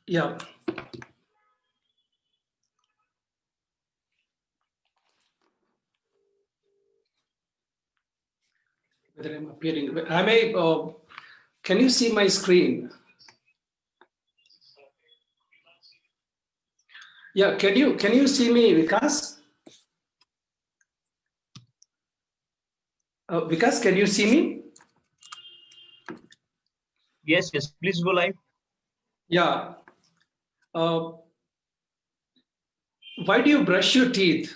Yeah. Whether I'm appearing, am I? Can you see my screen? Yeah. Can you see me, Vikas? Vikas, can you see me? Yes, yes. Please go live. Yeah. Uh, why do you brush your teeth?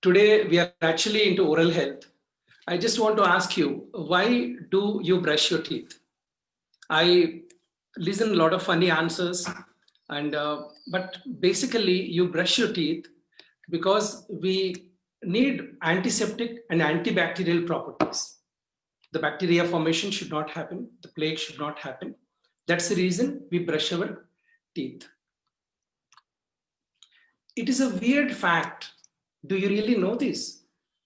Today we are actually into oral health. I just want to ask you, why do you brush your teeth? I listen a lot of funny answers, and but basically you brush your teeth because we need antiseptic and antibacterial properties. The bacteria formation should not happen, the plague should not happen. That's the reason we brush our teeth. It is a weird fact. Do you really know this?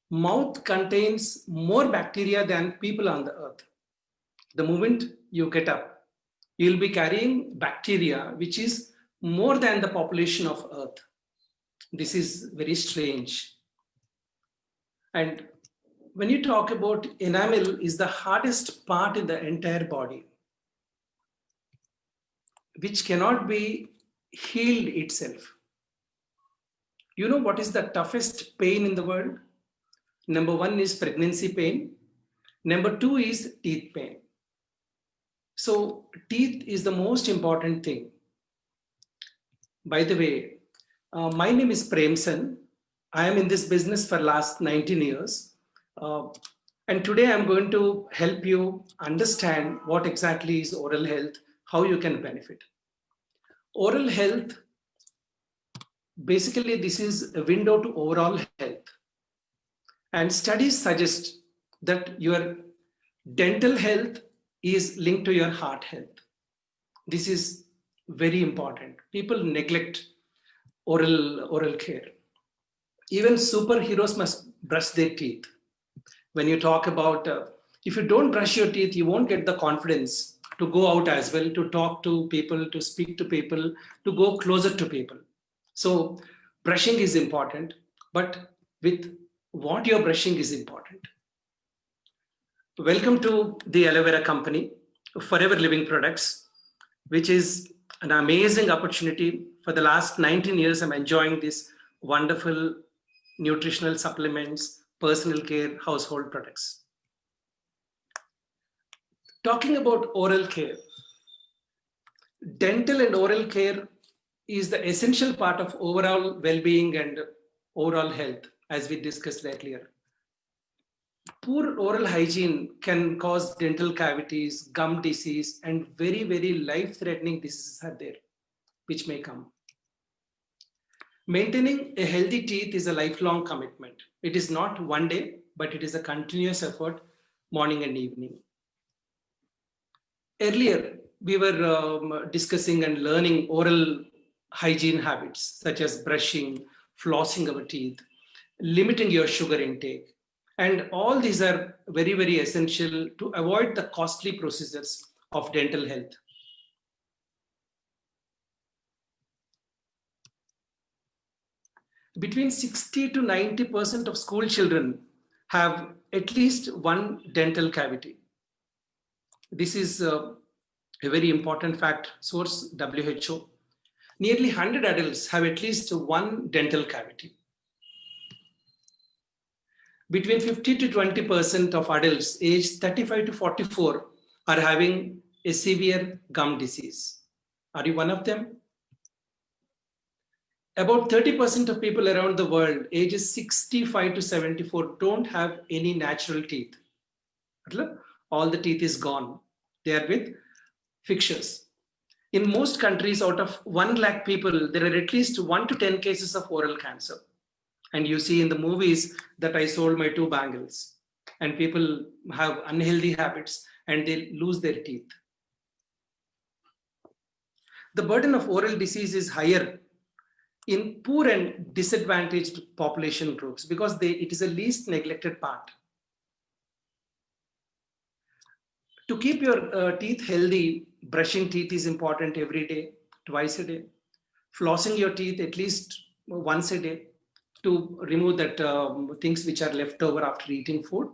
Mouth contains more bacteria than people on the earth. The moment you get up, you'll be carrying bacteria, which is more than the population of earth. This is very strange. And when you talk about enamel is the hardest part in the entire body, which cannot be healed itself. You know what is the toughest pain in the world? Number one is pregnancy pain. Number two is teeth pain. So teeth is the most important thing. By the way, my name is Premsan. I am in this business for last 19 years. And today I'm going to help you understand what exactly is oral health, how you can benefit. Oral health, basically this is a window to overall health. And studies suggest that your dental health is linked to your heart health. This is very important. People neglect oral care. Even superheroes must brush their teeth. When you talk about, if you don't brush your teeth, you won't get the confidence to go out as well, to talk to people, to speak to people, to go closer to people. So brushing is important, but with what you're brushing is important. Welcome to the Aloe Vera Company, Forever Living Products, which is an amazing opportunity. For the last 19 years, I'm enjoying this wonderful nutritional supplements, personal care, household products. Talking about oral care, dental and oral care is the essential part of overall well-being and overall health, as we discussed earlier. Poor oral hygiene can cause dental cavities, gum disease, and very, very life-threatening diseases are there, which may come. Maintaining a healthy teeth is a lifelong commitment. It is not one day, but it is a continuous effort, morning and evening. Earlier, we were discussing and learning oral hygiene habits, such as brushing, flossing our teeth, limiting your sugar intake. And all these are very, very essential to avoid the costly procedures of dental health. Between 60 to 90% of school children have at least one dental cavity. This is a very important fact, source WHO. Nearly 100 adults have at least one dental cavity. Between 50 to 20% of adults aged 35 to 44 are having a severe gum disease. Are you one of them? About 30% of people around the world ages 65 to 74 don't have any natural teeth. All the teeth is gone. They are with fixtures. In most countries, out of 1 lakh people, there are at least 1 to 10 cases of oral cancer. And you see in the movies that I sold my 2 bangles, and people have unhealthy habits and they lose their teeth. The burden of oral disease is higher in poor and disadvantaged population groups because it is a least neglected part. To keep your teeth healthy, brushing teeth is important every day, twice a day. Flossing your teeth at least once a day to remove that things which are left over after eating food.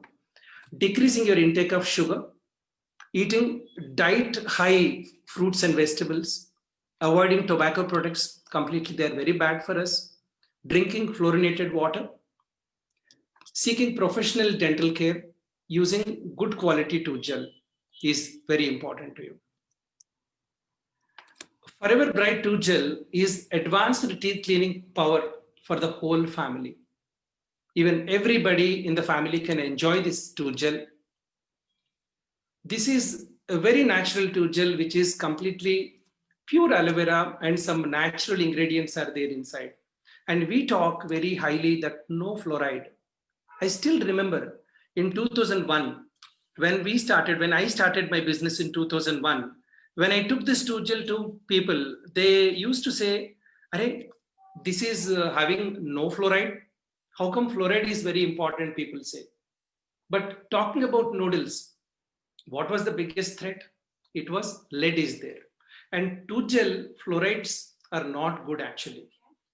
Decreasing your intake of sugar. Eating diet high fruits and vegetables. Avoiding tobacco products completely, they're very bad for us. Drinking fluorinated water. Seeking professional dental care. Using good quality tooth gel is very important to you. Forever Bright Tooth Gel is advanced teeth cleaning power for the whole family. Even everybody in the family can enjoy this tooth gel. This is a very natural tooth gel which is completely pure aloe vera and some natural ingredients are there inside. And we talk very highly that no fluoride. I still remember in 2001, when I started my business in 2001, when I took this tooth gel to people, they used to say, "Arey, this is having no fluoride. How come fluoride is very important?" People say. But talking about noodles, what was the biggest threat? It was lead is there. And tooth gel fluorides are not good actually.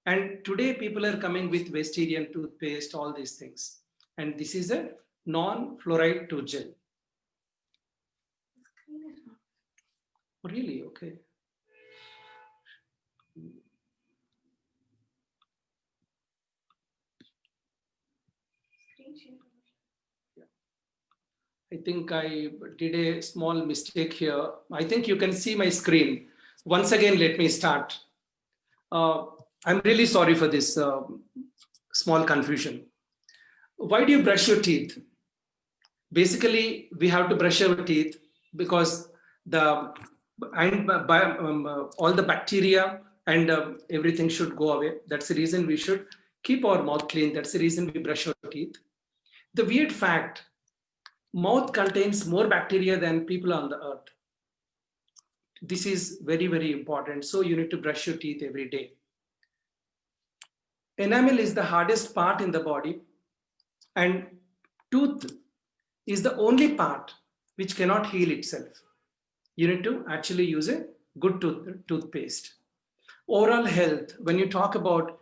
And today people are coming with Westerian toothpaste, all these things. And this is a non-fluoride tooth gel. Really? Okay. I think I did a small mistake here. I think you can see my screen. Once again, let me start. I'm really sorry for this small confusion. Why do you brush your teeth? Basically, we have to brush our teeth because the all the bacteria and everything should go away. That's the reason we should keep our mouth clean. That's the reason we brush our teeth. The weird fact, mouth contains more bacteria than people on the earth. This is very, very important. So you need to brush your teeth every day. Enamel is the hardest part in the body, and tooth is the only part which cannot heal itself. You need to actually use a good toothpaste. Oral health, when you talk about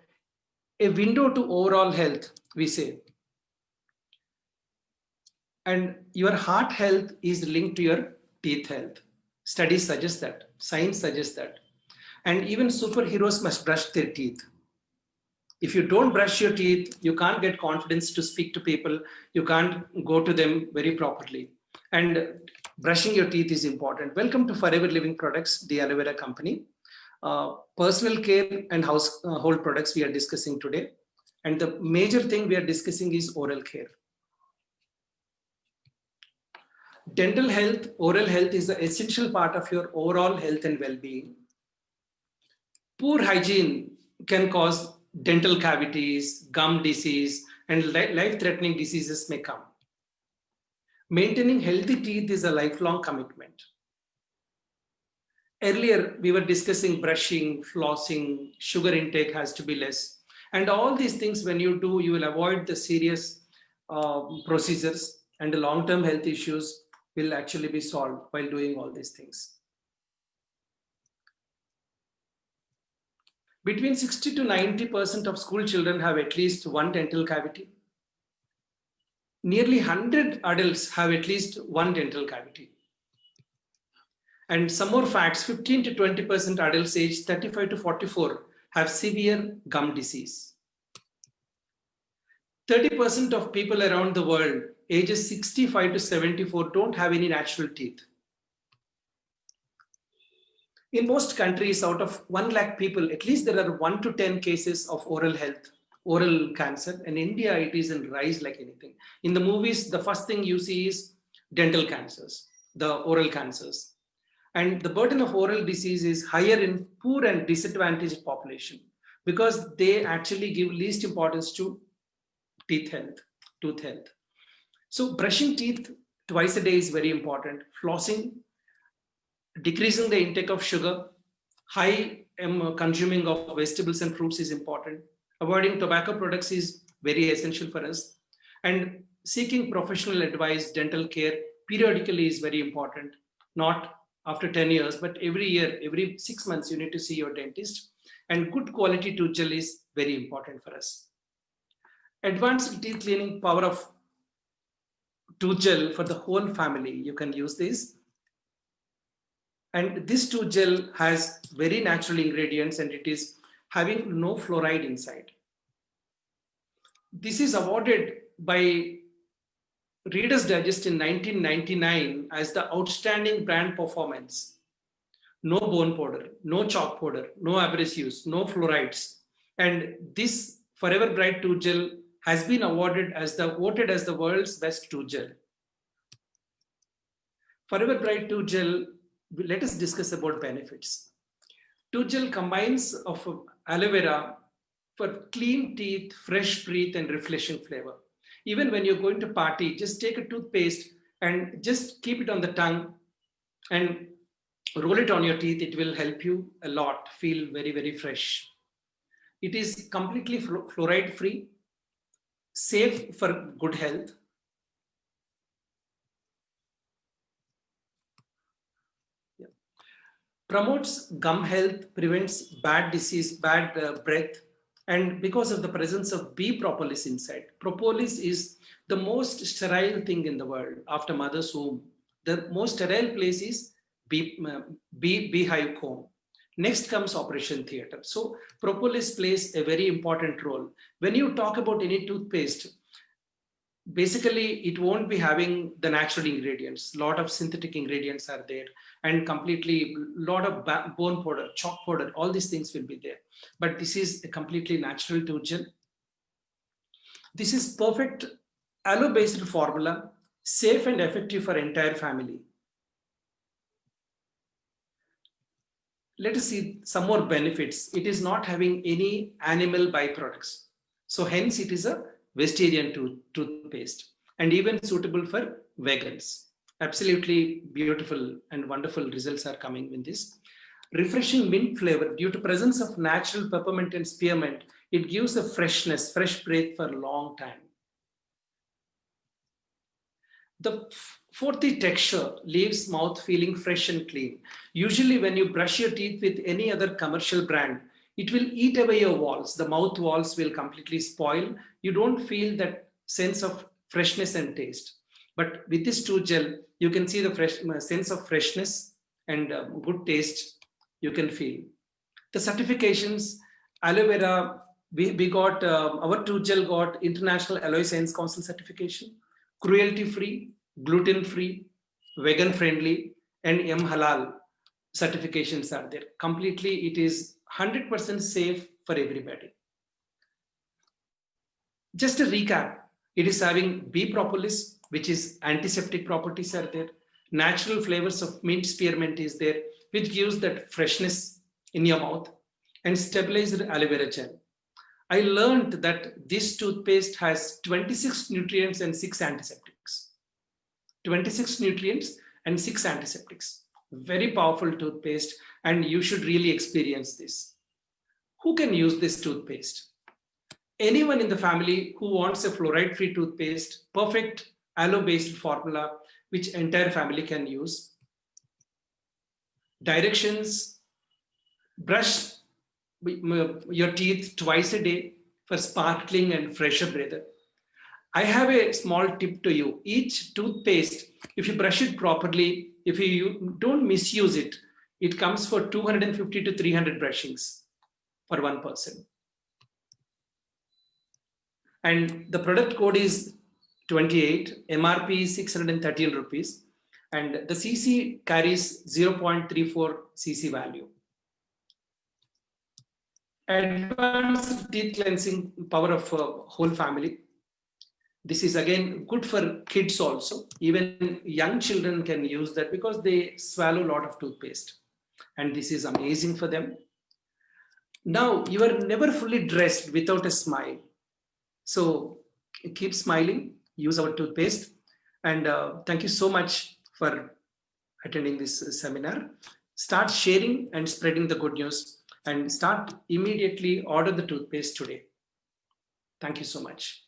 a window to overall health, we say. And your heart health is linked to your teeth health. Studies suggest that, science suggests that. And even superheroes must brush their teeth. If you don't brush your teeth, you can't get confidence to speak to people. You can't go to them very properly. And brushing your teeth is important. Welcome to Forever Living Products, the aloe vera company. Personal care and household products we are discussing today. And the major thing we are discussing is oral care. Dental health, oral health is the essential part of your overall health and well-being. Poor hygiene can cause dental cavities, gum disease, and life-threatening diseases may come. Maintaining healthy teeth is a lifelong commitment. Earlier, we were discussing brushing, flossing, sugar intake has to be less. And all these things, when you do, you will avoid the serious procedures, and the long-term health issues will actually be solved while doing all these things. Between 60 to 90% of school children have at least one dental cavity. Nearly 100 adults have at least one dental cavity. And some more facts, 15 to 20% adults aged 35 to 44 have severe gum disease. 30% of people around the world ages 65 to 74 don't have any natural teeth. In most countries, out of 1 lakh people, at least there are 1 to 10 cases of oral health, oral cancer. In India, it is in rise like anything. In the movies, the first thing you see is dental cancers, the oral cancers. And the burden of oral disease is higher in poor and disadvantaged population because they actually give least importance to teeth health, tooth health. So brushing teeth twice a day is very important. Flossing, decreasing the intake of sugar, high consuming of vegetables and fruits is important. Avoiding tobacco products is very essential for us. And seeking professional advice, dental care periodically is very important. Not after 10 years, but every year, every 6 months, you need to see your dentist. And good quality tooth gel is very important for us. Advanced teeth cleaning power of tooth gel for the whole family. You can use this. And this tooth gel has very natural ingredients and it is having no fluoride inside. This is awarded by Reader's Digest in 1999 as the outstanding brand performance. No bone powder, no chalk powder, no abrasives, no fluorides. And this Forever Bright tooth gel has been voted as the world's best tooth gel. Forever Bright tooth gel, let us discuss about benefits. Tooth gel combines of aloe vera for clean teeth, fresh breath, and refreshing flavor. Even when you're going to party, just take a toothpaste and just keep it on the tongue and roll it on your teeth. It will help you a lot, feel very, very fresh. It is completely fluoride free, safe for good health. Yeah. Promotes gum health, prevents bad disease, bad breath. And because of the presence of bee propolis inside, propolis is the most sterile thing in the world after mother's womb. The most sterile place is beehive comb. Next comes operation theater. So propolis plays a very important role. When you talk about any toothpaste, basically it won't be having the natural ingredients. A lot of synthetic ingredients are there and completely lot of bone powder, chalk powder, all these things will be there. But this is a completely natural tooth gel. This is perfect aloe-based formula, safe and effective for entire family. Let us see some more benefits. It is not having any animal byproducts. So hence it is a vegetarian toothpaste and even suitable for vegans. Absolutely beautiful and wonderful results are coming with this. Refreshing mint flavor due to presence of natural peppermint and spearmint. It gives a freshness, fresh breath for a long time. The fourth texture leaves mouth feeling fresh and clean. Usually when you brush your teeth with any other commercial brand, it will eat away your walls. The mouth walls will completely spoil. You don't feel that sense of freshness and taste. But with this tooth gel, you can see the sense of freshness and good taste you can feel. The certifications, aloe vera, we got, our tooth gel got International Aloe Science Council certification, cruelty-free, gluten-free, vegan-friendly, and M-Halal certifications are there. Completely, it is 100% safe for everybody. Just a recap, it is having bee propolis, which is antiseptic properties are there. Natural flavors of mint spearmint is there, which gives that freshness in your mouth, and stabilized aloe vera gel. I learned that this toothpaste has 26 nutrients and 6 antiseptics. 26 nutrients and 6 antiseptics. Very powerful toothpaste, and you should really experience this. Who can use this toothpaste? Anyone in the family who wants a fluoride-free toothpaste, perfect aloe-based formula, which entire family can use. Directions: brush your teeth twice a day for sparkling and fresher breath. I have a small tip to you. Each toothpaste, if you brush it properly, if you don't misuse it, it comes for 250 to 300 brushings for one person. And the product code is 28, MRP is 613 rupees, and the CC carries 0.34 CC value. Advanced teeth cleansing power of whole family. This is again good for kids also. Even young children can use that because they swallow a lot of toothpaste. And this is amazing for them. Now, you are never fully dressed without a smile. So keep smiling, use our toothpaste. And thank you so much for attending this seminar. Start sharing and spreading the good news, and start immediately order the toothpaste today. Thank you so much.